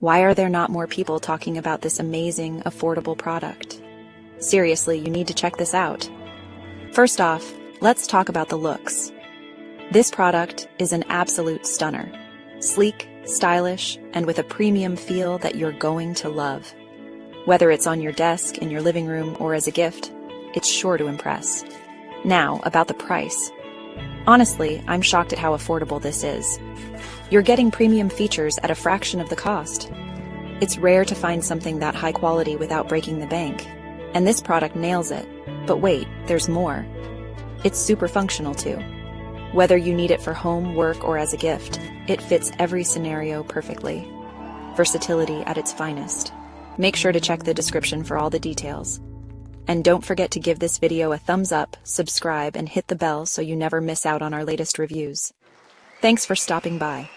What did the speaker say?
Why are there not more people talking about this amazing, affordable product? Seriously, you need to check this out. First off, let's talk about the looks. This product is an absolute stunner. Sleek, stylish, and with a premium feel that you're going to love. Whether it's on your desk, in your living room, or as a gift, it's sure to impress. Now, about the price. Honestly, I'm shocked at how affordable this is. You're getting premium features at a fraction of the cost. It's rare to find something that high quality without breaking the bank, and this product nails it. But wait, there's more. It's super functional too. Whether you need it for home, work, or as a gift, it fits every scenario perfectly. Versatility at its finest. Make sure to check the description for all the details. And don't forget to give this video a thumbs up, subscribe, and hit the bell so you never miss out on our latest reviews. Thanks for stopping by.